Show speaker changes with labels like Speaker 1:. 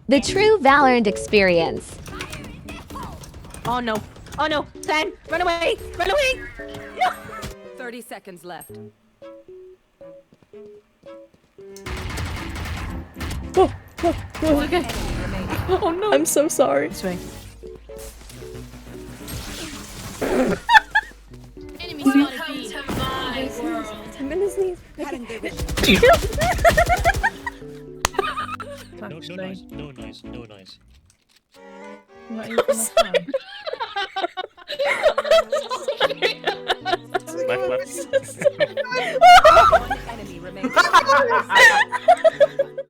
Speaker 1: The true Valorant experience.
Speaker 2: Oh no. Oh no. Sam, run away. Run away. No.
Speaker 3: 30 seconds left.
Speaker 4: Oh, oh, oh.
Speaker 2: Okay.
Speaker 4: Oh no. I'm so sorry.
Speaker 2: This way.
Speaker 5: Enemy spotted B.
Speaker 4: I'm in his knees.
Speaker 6: No noise, no noise, no noise.
Speaker 4: Not even a fan.
Speaker 6: Left, left.
Speaker 3: One enemy remaining.